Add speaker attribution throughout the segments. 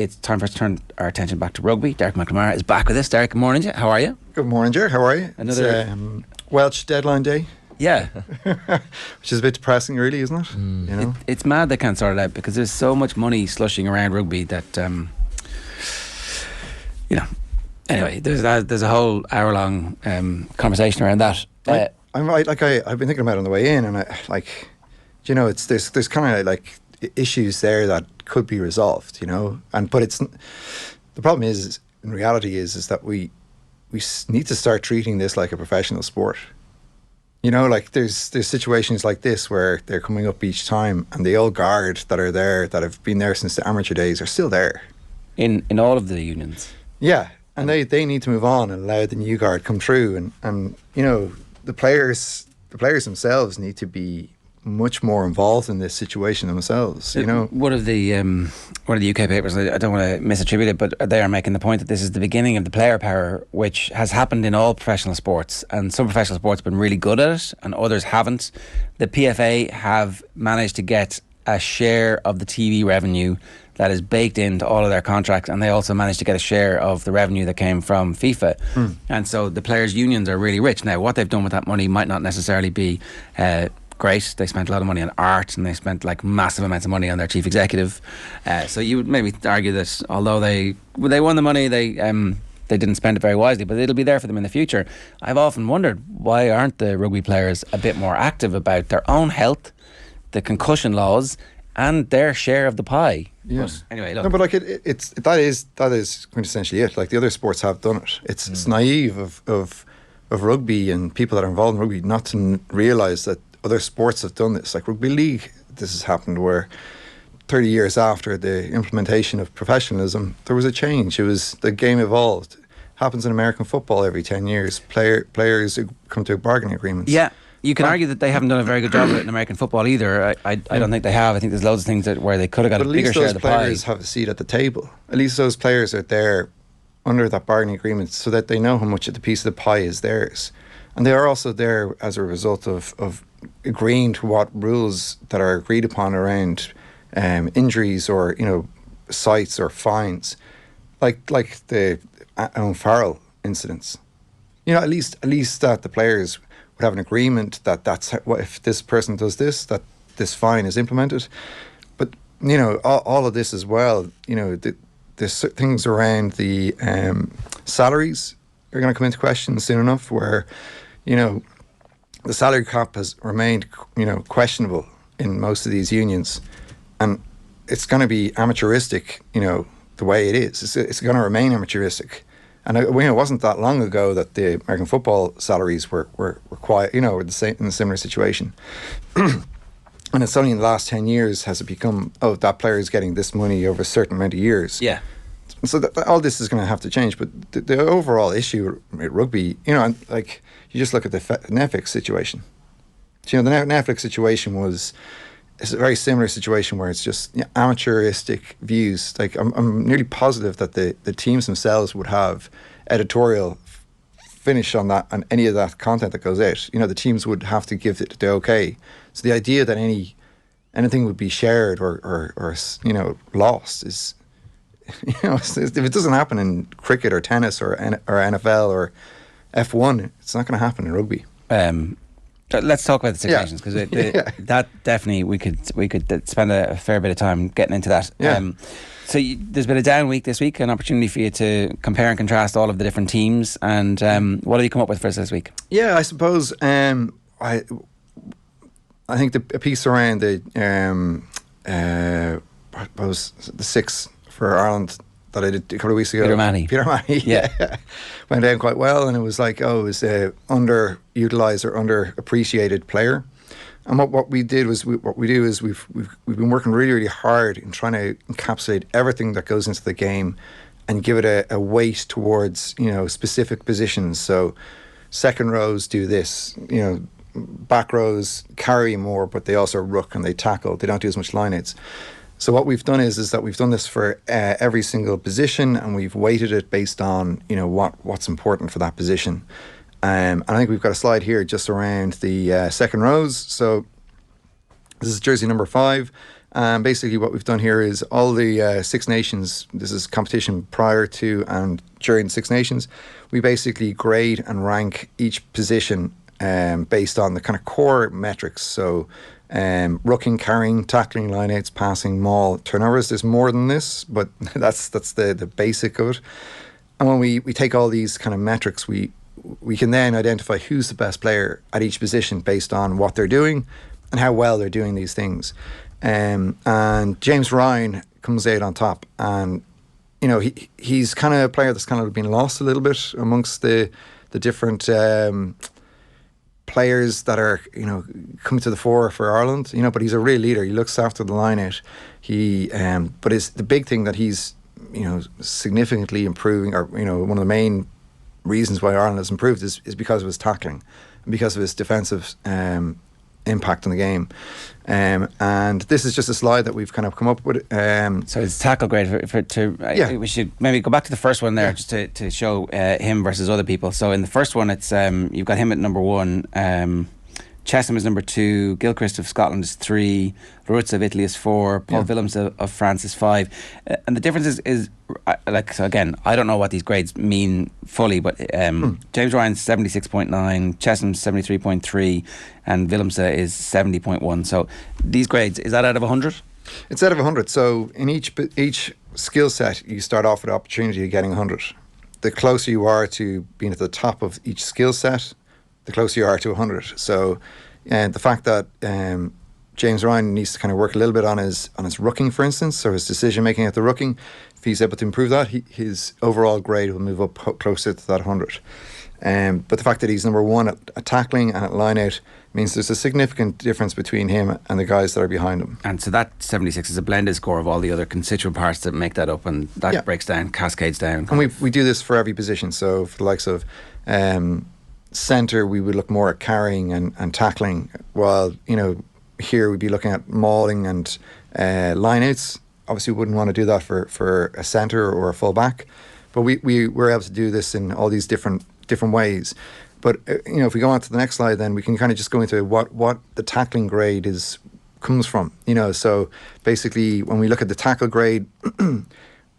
Speaker 1: it's time for us to turn our attention back to rugby. Derek McNamara is back with us. Derek, good morning. How are you?
Speaker 2: Good morning, Jer. How are you?
Speaker 1: Another
Speaker 2: Welsh deadline day.
Speaker 1: Yeah.
Speaker 2: Which is a bit depressing, really, isn't it? You know?
Speaker 1: It's mad they can't sort it out because there's so much money slushing around rugby that, anyway, there's a whole hour-long conversation around that.
Speaker 2: I've been thinking about it on the way in, and there's kind of like issues there that could be resolved, but it's the problem is in reality is that we need to start treating this like a professional sport. Like there's situations like this where they're coming up each time, and the old guard that are there, that have been there since the amateur days, are still there.
Speaker 1: In all of the unions.
Speaker 2: Yeah, and they need to move on and allow the new guard come through, and the players themselves need to be much more involved in this situation themselves.
Speaker 1: One of the UK papers, I don't want to misattribute it, but they are making the point that this is the beginning of the player power, which has happened in all professional sports, and some professional sports have been really good at it and others haven't. The PFA have managed to get a share of the TV revenue that is baked into all of their contracts, and they also managed to get a share of the revenue that came from FIFA. And so the players' unions are really rich. Now, what they've done with that money might not necessarily be great. They spent a lot of money on art, and they spent like massive amounts of money on their chief executive. So you would maybe argue that although they won the money, they didn't spend it very wisely, but it'll be there for them in the future. I've often wondered, why aren't the rugby players a bit more active about their own health, the concussion laws, and their share of the pie?
Speaker 2: Yeah.
Speaker 1: But anyway, look.
Speaker 2: No, but like that is quintessentially it. Like the other sports have done it. It's naive of rugby and people that are involved in rugby not to realise that other sports have done this. Like rugby league, this has happened where 30 years after the implementation of professionalism, there was a change. The game evolved. Happens in American football every 10 years. Players come to bargaining agreements.
Speaker 1: Yeah. You can argue that they haven't done a very good job of it in American football either. I don't think they have. I think there's loads of things where they could have got a bigger share of the pie.
Speaker 2: But at least those players have a seat at the table. At least those players are there under that bargaining agreement so that they know how much of the piece of the pie is theirs. And they are also there as a result of agreeing to what rules that are agreed upon around injuries or sites or fines, like the Owen Farrell incidents. At least that the players would have an agreement that that's what, if this person does this, that this fine is implemented. But all of this as well. There's things around the salaries are going to come into question soon enough, where the salary cap has remained, questionable in most of these unions, and it's going to be amateuristic, the way it is. It's going to remain amateuristic, and it wasn't that long ago that the American football salaries were quite, were the same in a similar situation, and it's only in the last 10 years has it become, that player is getting this money over a certain amount of years.
Speaker 1: Yeah.
Speaker 2: So all this is going to have to change, but the overall issue with rugby, and like you just look at the Netflix situation. The Netflix situation it's a very similar situation where it's just amateuristic views. Like I'm nearly positive that the teams themselves would have editorial finish on that, on any of that content that goes out. The teams would have to give it the okay. So the idea that anything would be shared or lost is. If it doesn't happen in cricket or tennis or NFL or F1, it's not going to happen in rugby.
Speaker 1: Let's talk about the situations, because that definitely we could spend a fair bit of time getting into that.
Speaker 2: Yeah.
Speaker 1: So there's been a down week this week, an opportunity for you to compare and contrast all of the different teams. And what have you come up with for us this week?
Speaker 2: Yeah, I suppose I think a piece around the the six for Ireland that I did a couple of weeks ago.
Speaker 1: Peter Mahoney,
Speaker 2: yeah. Went down quite well, and it was like, it was a underutilised or underappreciated player. And what we did was we've been working really, really hard in trying to encapsulate everything that goes into the game and give it a weight towards specific positions. So second rows do this, back rows carry more, but they also ruck and they tackle. They don't do as much lineouts. So what we've done is that we've done this for every single position, and we've weighted it based on what's important for that position. And I think we've got a slide here just around the second rows. So this is jersey number 5, And basically what we've done here is all the Six Nations, this is competition prior to and during the Six Nations, we basically grade and rank each position based on the kind of core metrics. So rucking, carrying, tackling, lineouts, passing, maul, turnovers. There's more than this, but that's the basic of it. And when we take all these kind of metrics, we can then identify who's the best player at each position based on what they're doing and how well they're doing these things. And James Ryan comes out on top, and he's kind of a player that's kind of been lost a little bit amongst the different players that are coming to the fore for Ireland. But he's a real leader. He looks after the line out. But it's the big thing that he's significantly improving, or one of the main reasons why Ireland has improved is because of his tackling and because of his defensive impact on the game. And this is just a slide that we've kind of come up with.
Speaker 1: So it's tackle grade we should maybe go back to the first one there, just to show him versus other people. So in the first one, it's you've got him at number 1, Chesham is number 2, Gilchrist of Scotland is 3, Rutz of Italy is 4, Paul Willems of France is 5. And the difference is so again, I don't know what these grades mean fully, but James Ryan's 76.9, Chesham's 73.3, and Willems is 70.1. So these grades, is that out of 100?
Speaker 2: It's out of 100. So in each skill set, you start off with the opportunity of getting 100. The closer you are to being at the top of each skill set, the closer you are to 100. So the fact that James Ryan needs to kind of work a little bit on his rucking, for instance, or his decision making at the rucking, if he's able to improve that, his overall grade will move up closer to that 100. But the fact that he's number 1 at tackling and at line out means there's a significant difference between him and the guys that are behind him.
Speaker 1: And so that 76 is a blended score of all the other constituent parts that make that up, and that breaks down, cascades down.
Speaker 2: And we do this for every position. So for the likes of centre, we would look more at carrying and tackling, while here we'd be looking at mauling and lineouts. Obviously we wouldn't want to do that for a centre or a full back, but we were able to do this in all these different ways. But if we go on to the next slide, then we can kind of just go into what the tackling grade comes from. So basically when we look at the tackle grade,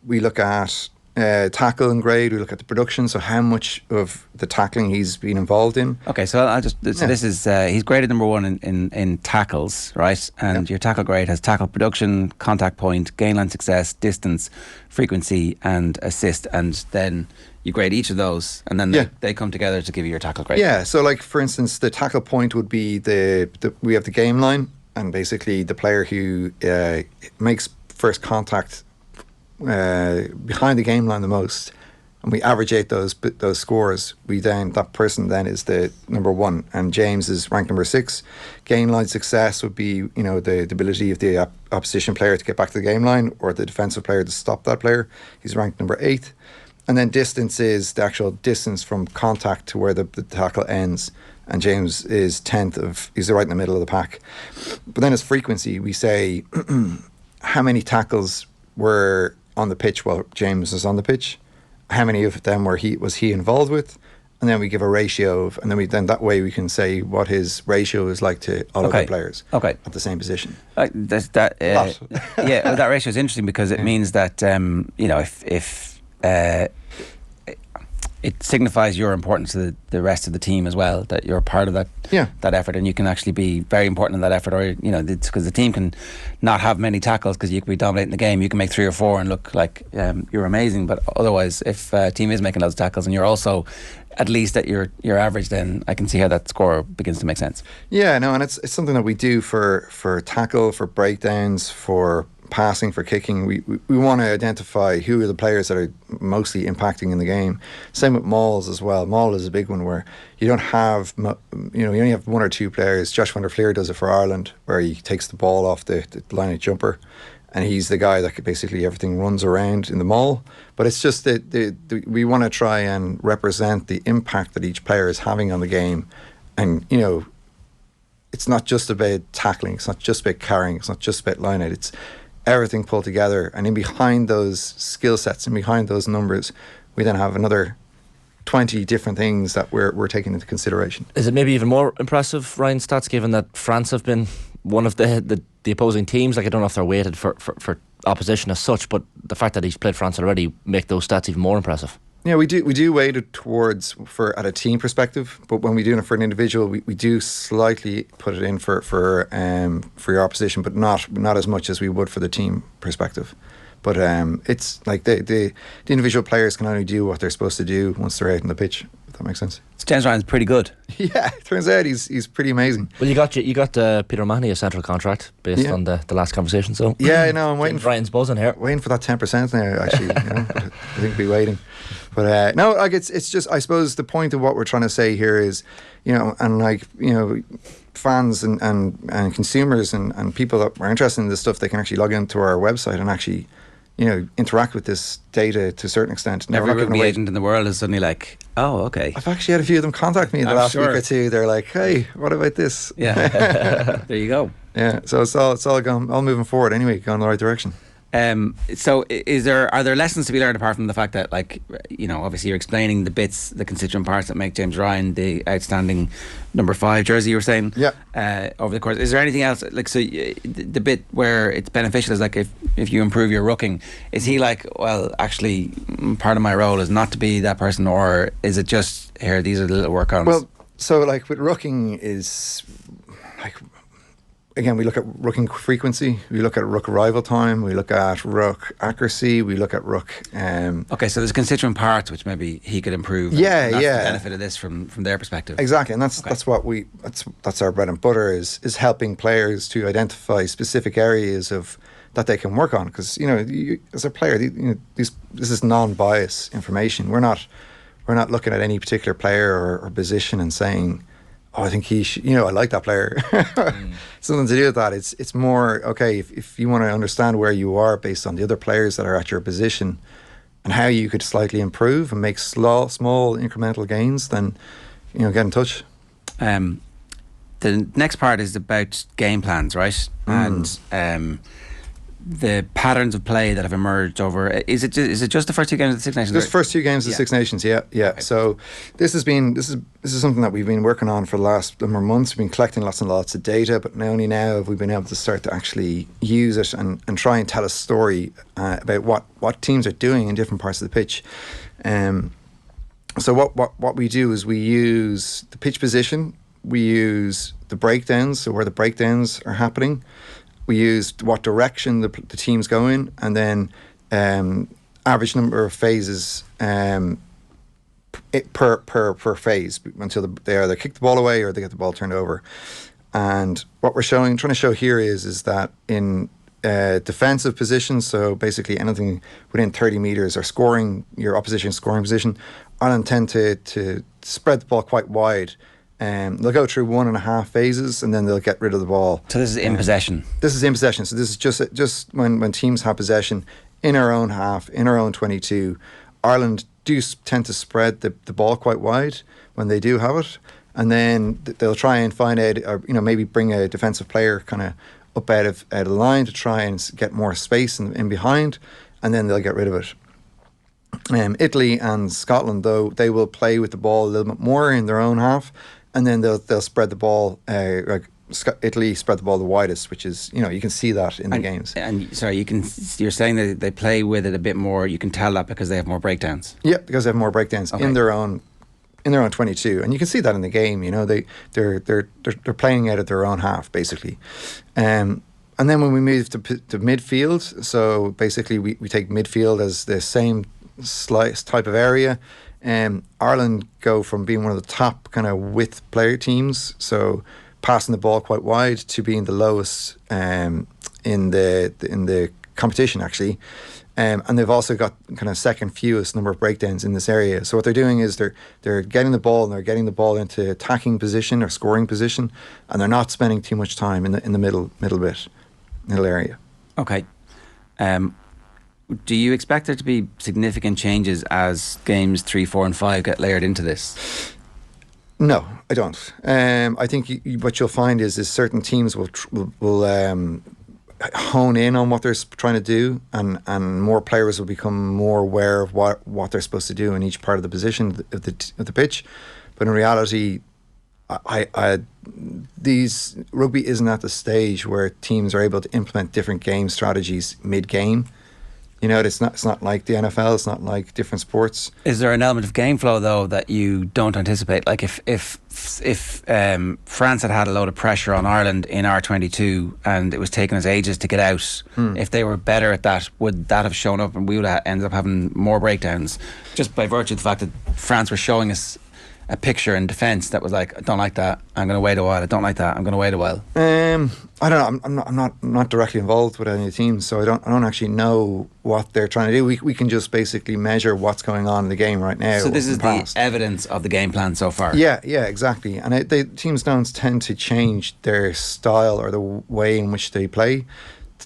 Speaker 2: we look at tackle and grade, we look at the production, so how much of the tackling he's been involved in.
Speaker 1: Okay, so this is he's graded number 1 in tackles, right? And your tackle grade has tackle production, contact point, gain line success, distance, frequency, and assist, and then you grade each of those, and then they come together to give you your tackle grade.
Speaker 2: Yeah, so like for instance, the tackle point would be we have the game line, and basically the player who makes first contact behind the game line the most, and we average out those scores. That person then is the number 1, and James is ranked number 6. Game line success would be the ability of the opposition player to get back to the game line, or the defensive player to stop that player. He's ranked number 8. And then distance is the actual distance from contact to where the tackle ends, and James is 10th he's right in the middle of the pack. But then as frequency, we say how many tackles were on the pitch while James was on the pitch, how many of them was he involved with, and then we give a ratio and then that way we can say what his ratio is like to all other players at the same position.
Speaker 1: That ratio is interesting because it means that if it signifies your importance to the rest of the team as well, that you're part of that effort, and you can actually be very important in that effort, or because the team can not have many tackles because you could be dominating the game. You can make 3 or 4 and look like you're amazing, but otherwise if a team is making loads of tackles and you're also at least at your average, then I can see how that score begins to make sense.
Speaker 2: Yeah, no, and it's something that we do for tackle, for breakdowns, for passing, for kicking. We want to identify who are the players that are mostly impacting in the game. Same with mauls as well. Maul is a big one where you don't have, you only have 1 or 2 players. Josh van der Fleer does it for Ireland, where he takes the ball off the line of jumper, and he's the guy that basically everything runs around in the maul. But it's just that we want to try and represent the impact that each player is having on the game. And it's not just about tackling, it's not just about carrying, it's not just about line out, it's everything pulled together. And in behind those skill sets and behind those numbers, we then have another 20 different things that we're taking into consideration.
Speaker 3: Is it maybe even more impressive, Ryan's stats, given that France have been one of the the opposing teams. Like, I don't know if they're weighted for opposition as such, but the fact that he's played France already make those stats even more impressive.
Speaker 2: Yeah, we do weight it towards for at a team perspective, but when we do it for an individual, we do slightly put it in for your opposition, but not as much as we would for the team perspective. But it's like the individual players can only do what they're supposed to do once they're out on the pitch. If that makes sense.
Speaker 1: James Ryan's pretty good.
Speaker 2: Yeah, it turns out he's pretty amazing.
Speaker 3: Well, you got Peter O'Mahony a central contract based on the last conversation. So
Speaker 2: yeah, I know. I'm waiting.
Speaker 3: Ryan's buzzing here.
Speaker 2: Waiting for that 10% now. Actually, but I think we'll be waiting. But no, like it's just, I suppose the point of what we're trying to say here is, and like fans and consumers and people that are interested in this stuff, they can actually log into our website and actually interact with this data to a certain extent.
Speaker 1: Every rugby agent in the world is suddenly like, oh, okay.
Speaker 2: I've actually had a few of them contact me in the last week or two. They're like, hey, what about this?
Speaker 1: Yeah. There you go.
Speaker 2: Yeah, so it's all moving forward anyway, going in the right direction.
Speaker 1: So are there lessons to be learned apart from the fact that, like, obviously you're explaining the constituent parts that make James Ryan the outstanding number 5 jersey, you were saying?
Speaker 2: Yeah.
Speaker 1: Over the course, is there anything else, like, so the bit where it's beneficial is like if you improve your rucking, is he like, well, actually part of my role is not to be that person, or is it just, here, these are the little work-ons?
Speaker 2: Well, so like with rucking is like, again, we look at rucking frequency, we look at ruck arrival time, we look at ruck accuracy, we look at ruck.
Speaker 1: Okay, so there's constituent parts which maybe he could improve.
Speaker 2: Yeah,
Speaker 1: and that's
Speaker 2: yeah.
Speaker 1: the benefit of this from their perspective.
Speaker 2: Exactly, and that's what that's our bread and butter is helping players to identify specific areas that they can work on, because as a player, this is non-bias information. We're not looking at any particular player or position and saying, oh, I think he should, I like that player. Something to do with that. It's more, okay, if you want to understand where you are based on the other players that are at your position and how you could slightly improve and make small incremental gains, then, get in touch.
Speaker 1: The next part is about game plans, right? And the patterns of play that have emerged over, is it just the first 2 games of the Six Nations?
Speaker 2: Just the first 2 games of the Six Nations, yeah. Okay. So this is something that we've been working on for the last number of months. We've been collecting lots and lots of data, but only now have we been able to start to actually use it and try and tell a story about what teams are doing in different parts of the pitch. So what we do is we use the pitch position, we use the breakdowns, so where the breakdowns are happening. We used what direction the team's going, and then average number of phases per phase until they either kick the ball away or they get the ball turned over. And what we're trying to show here is that in defensive positions, so basically anything within 30 metres or scoring, your opposition scoring position, Ireland tend to spread the ball quite wide. They'll go through 1.5 phases and then they'll get rid of the ball.
Speaker 1: So this is in possession?
Speaker 2: This is in possession. So this is just when teams have possession in our own half, in our own 22. Ireland do tend to spread the ball quite wide when they do have it. And then they'll try and find out, or maybe bring a defensive player kind of up out of the line to try and get more space in behind, and then they'll get rid of it. Italy and Scotland, though, they will play with the ball a little bit more in their own half, and then they'll spread the ball. Like Italy spread the ball the widest, which is you can see that in the games.
Speaker 1: And sorry, you're saying that they play with it a bit more. You can tell that because they have more breakdowns.
Speaker 2: Yeah, because they have more breakdowns in their own 22, and you can see that in the game. They're playing out of their own half basically. And then when we move to midfield, so basically we take midfield as the same slice type of area. Ireland go from being one of the top kind of width player teams, so passing the ball quite wide, to being the lowest in the competition actually. And they've also got kind of second fewest number of breakdowns in this area. So what they're doing is they're getting the ball, and they're getting the ball into attacking position or scoring position, and they're not spending too much time in the middle area. Okay.
Speaker 1: Do you expect there to be significant changes as games 3, 4 and 5 get layered into this?
Speaker 2: No, I don't. I think what you'll find is certain teams will hone in on what they're trying to do, and more players will become more aware of what they're supposed to do in each part of the position of the pitch. But in reality, these rugby isn't at the stage where teams are able to implement different game strategies mid-game. You know, it's not like the NFL. It's not like different sports.
Speaker 1: Is there an element of game flow though that you don't anticipate? Like if France had a load of pressure on Ireland in R22 and it was taking us ages to get out, if they were better at that, would that have shown up and we would have ended up having more breakdowns just by virtue of the fact that France were showing us a picture in defence that was like, I don't like that, I'm going to wait a while. I don't like that, I'm going to wait a while.
Speaker 2: I don't know. I'm not directly involved with any of the teams, so I don't actually know what they're trying to do. We can just basically measure what's going on in the game right now.
Speaker 1: So this is the evidence of the game plan so far.
Speaker 2: Yeah, exactly. And the teams don't tend to change their style or the way in which they play.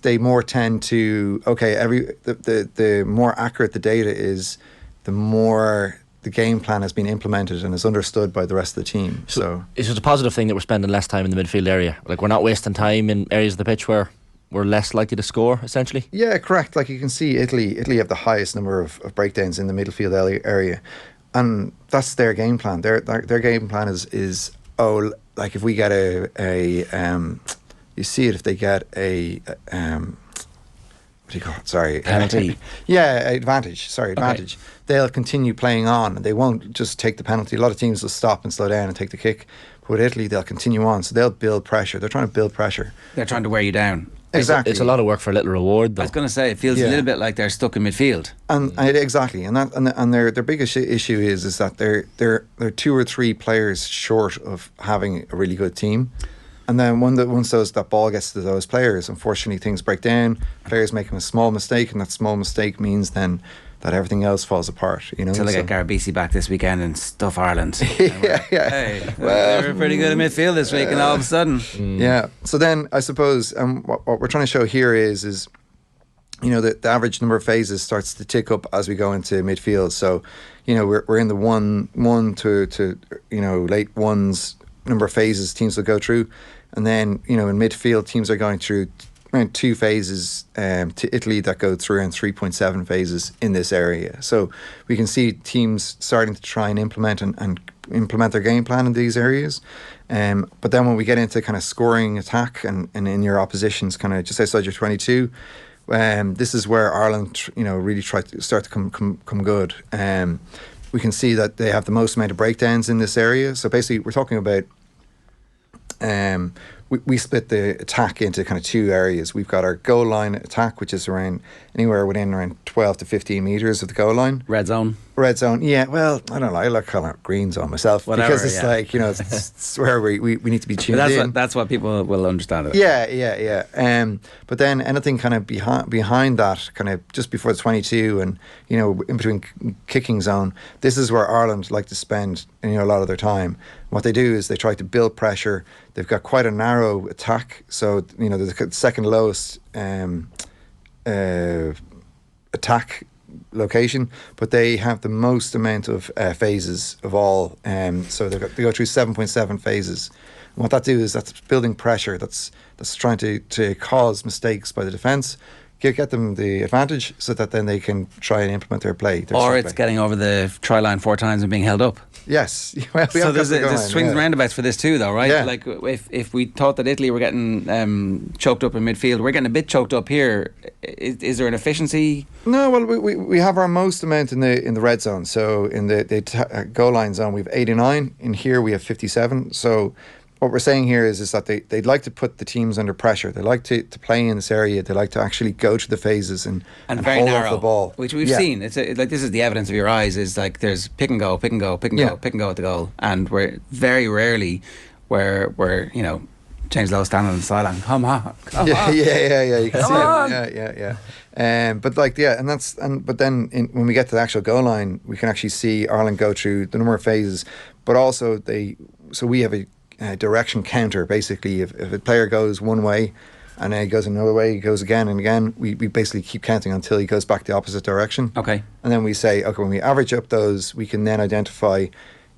Speaker 2: They more tend to the more accurate the data is, the more the game plan has been implemented and is understood by the rest of the team. So
Speaker 3: it's just a positive thing that we're spending less time in the midfield area. Like, we're not wasting time in areas of the pitch where we're less likely to score, essentially.
Speaker 2: Yeah, correct. Like, you can see Italy have the highest number of breakdowns in the midfield area, and that's their game plan. Their game plan is like, if we get you see it, if they get a what do you call it? Sorry,
Speaker 1: penalty.
Speaker 2: Advantage.
Speaker 1: Okay.
Speaker 2: They'll continue playing on, and they won't just take the penalty. A lot of teams will stop and slow down and take the kick. But with Italy, they'll continue on, so they'll build pressure. They're trying to build pressure.
Speaker 1: They're trying to wear you down.
Speaker 2: Exactly.
Speaker 3: It's a lot of work for a little reward, though.
Speaker 1: I was going to say, it feels a little bit like they're stuck in midfield.
Speaker 2: And exactly, and their biggest issue is that they're 2 or 3 players short of having a really good team. And then once that ball gets to those players, unfortunately things break down. Players make a small mistake, and that small mistake means then that everything else falls apart. You know,
Speaker 1: until they get Garbisi back this weekend and stuff Ireland.
Speaker 2: Yeah.
Speaker 1: Hey, well, they were pretty good at midfield this week, and all of a sudden,
Speaker 2: yeah. So then I suppose what we're trying to show here is you know, the average number of phases starts to tick up as we go into midfield. So, you know, we're in the one to you know, late ones number of phases teams will go through, and then, you know, in midfield teams are going through around 2 phases to Italy that go through around 3.7 phases in this area. So we can see teams starting to try and implement their game plan in these areas. But then when we get into kind of scoring attack and in your opposition's kind of just outside your 22, this is where Ireland, you know, really start to come good. We can see that they have the most amount of breakdowns in this area. So basically, we're talking about we split the attack into kind of 2 areas. We've got our goal line attack, which is anywhere within around 12 to 15 metres of the goal line.
Speaker 1: Red zone.
Speaker 2: Yeah, well, I don't know. I like calling it green zone myself.
Speaker 1: Whatever,
Speaker 2: because it's like, you know, it's where we need to be tuned in.
Speaker 1: That's what people will understand it.
Speaker 2: Yeah. But then anything kind of behind that, kind of just before the 22 and, you know, in between kicking zone, this is where Ireland like to spend, you know, a lot of their time. What they do is they try to build pressure. They've got quite a narrow attack, so, you know, the second lowest attack location, but they have the most amount of phases of all. So they go through 7.7 phases. And what that do is that's building pressure. That's trying to cause mistakes by the defence, get them the advantage, so that then they can try and implement their play.
Speaker 1: Or it's getting over the try line 4 times and being held up.
Speaker 2: Yes. Well,
Speaker 1: so there's swings and roundabouts for this too, though, right?
Speaker 2: Yeah.
Speaker 1: Like if we thought that Italy were getting choked up in midfield, we're getting a bit choked up here. Is there an efficiency?
Speaker 2: No. Well, we have our most amount in the red zone. So in the goal line zone, we have 89. In here, we have 57. So what we're saying here is that they'd like to put the teams under pressure. They like to play in this area. They like to actually go to the phases and
Speaker 1: very
Speaker 2: hold
Speaker 1: narrow,
Speaker 2: off the ball,
Speaker 1: which we've seen. It's like, this is the evidence of your eyes. Is like there's pick and go, pick and go, pick and go, pick and go at the goal, and we're very rarely where you know, James Lowe standing on the sideline. Come on.
Speaker 2: Yeah. You can see it. Yeah. But like, but then when we get to the actual goal line, we can actually see Ireland go through the number of phases, but also we have a direction counter. Basically, if a player goes one way and then he goes another way, he goes again and again, we basically keep counting until he goes back the opposite direction.
Speaker 1: Okay.
Speaker 2: And then we say, okay, when we average up those, we can then identify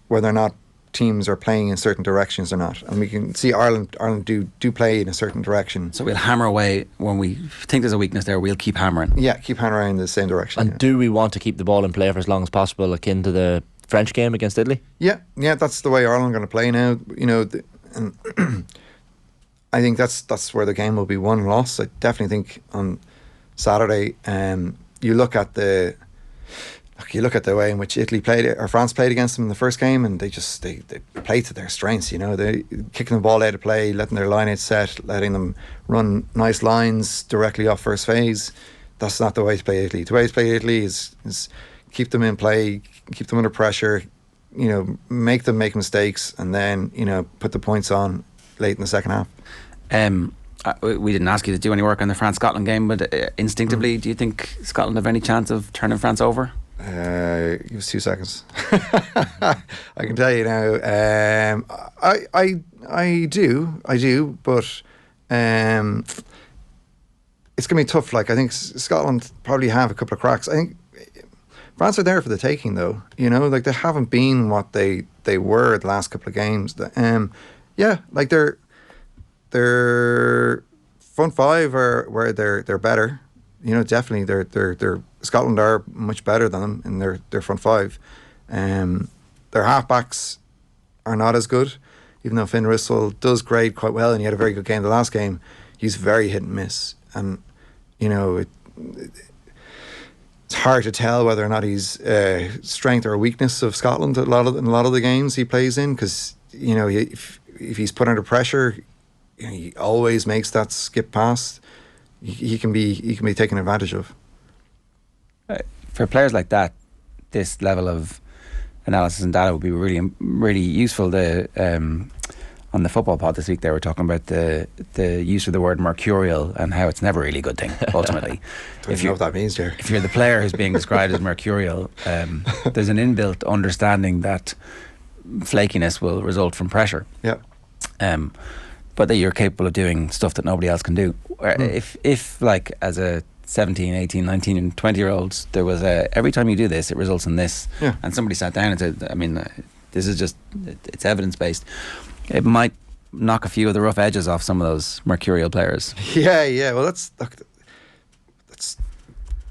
Speaker 2: whether or not teams are playing in certain directions or not. And we can see Ireland do play in a certain direction.
Speaker 1: So we'll hammer away when we think there's a weakness there. We'll keep hammering.
Speaker 2: Yeah, keep hammering in the same direction.
Speaker 3: And do we want to keep the ball in play for as long as possible, akin to the French game against Italy?
Speaker 2: Yeah, that's the way Ireland are going to play now. And I think that's where the game will be won and lost. I definitely think on Saturday, you look at the way in which Italy played or France played against them in the first game, and they play to their strengths. They kicking the ball out of play, letting their line out set, letting them run nice lines directly off first phase. That's not the way to play Italy. The way to play Italy is keep them in play, keep them under pressure, make them make mistakes, and then put the points on late in the second half.
Speaker 1: We didn't ask you to do any work on the France-Scotland game, but instinctively, do you think Scotland have any chance of turning France over?
Speaker 2: Give us 2 seconds. I can tell you now. I do, but it's going to be tough. I think Scotland probably have a couple of cracks. I think France are there for the taking, though. They haven't been what they were the last couple of games. Their front five are where they're better. Definitely they're Scotland are much better than them in their front five. Their halfbacks are not as good, even though Finn Russell does grade quite well, and he had a very good game the last game. He's very hit and miss, and it's hard to tell whether or not he's strength or weakness of Scotland in a lot of the games he plays in, because if he's put under pressure, he always makes that skip pass. He can be taken advantage of.
Speaker 1: For players like that, this level of analysis and data would be really, really useful. On the football pod this week, they were talking about the use of the word mercurial and how it's never really a good thing, ultimately.
Speaker 2: Don't know what that means, Jerry.
Speaker 1: If you're the player who's being described as mercurial, there's an inbuilt understanding that flakiness will result from pressure.
Speaker 2: Yeah.
Speaker 1: But that you're capable of doing stuff that nobody else can do. If like as a 17, 18, 19 and 20 year olds, there was every time you do this, it results in this.
Speaker 2: Yeah.
Speaker 1: And somebody sat down and said, this is just, it's evidence based. It might knock a few of the rough edges off some of those mercurial players. Yeah.
Speaker 2: Well, that's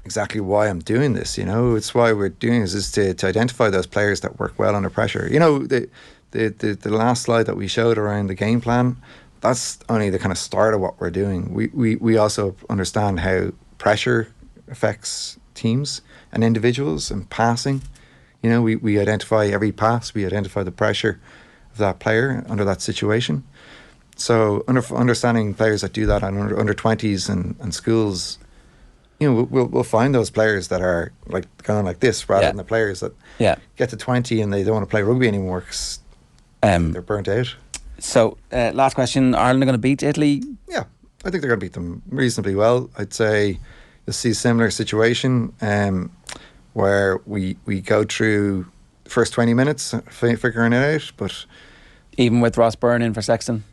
Speaker 2: exactly why I'm doing this. It's why we're doing this, is to identify those players that work well under pressure. The last slide that we showed around the game plan, that's only the kind of start of what we're doing. We also understand how pressure affects teams and individuals and passing. We identify every pass, we identify the pressure of that player under that situation. So understanding players that do that on under 20s and schools, we'll find those players that are going like this, rather than the players that get to 20 and they don't want to play rugby anymore because they're burnt out.
Speaker 1: So, last question. Ireland are going to beat Italy?
Speaker 2: Yeah, I think they're going to beat them reasonably well. I'd say you'll see a similar situation where we go through the first 20 minutes figuring it out. But
Speaker 1: even with Ross Byrne in for Sexton,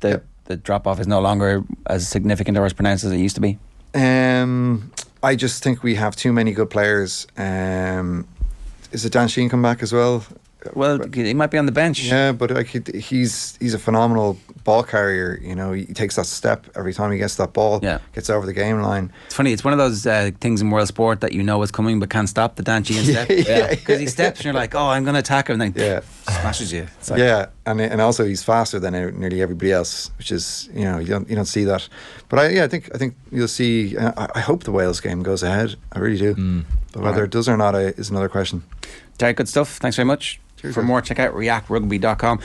Speaker 1: the drop-off is no longer as significant or as pronounced as it used to be?
Speaker 2: I just think we have too many good players. Is it Dan Sheehan come back as well?
Speaker 1: Well, he might be on the bench.
Speaker 2: Yeah, but he's a phenomenal ball carrier. He takes that step every time he gets that ball.
Speaker 1: Yeah.
Speaker 2: Gets over the game line.
Speaker 1: It's funny. It's one of those things in world sport that is coming but can't stop. The Dan Sheehan step. Because he steps and you're like, oh, I'm going to attack him, and then smashes you. It's like,
Speaker 2: and also he's faster than nearly everybody else, which is you don't see that. But I think you'll see. I hope the Wales game goes ahead. I really do. But whether it does or not is another question.
Speaker 1: Derek, good stuff. Thanks very much.
Speaker 2: Cheers,
Speaker 1: For more, check out reactrugby.com.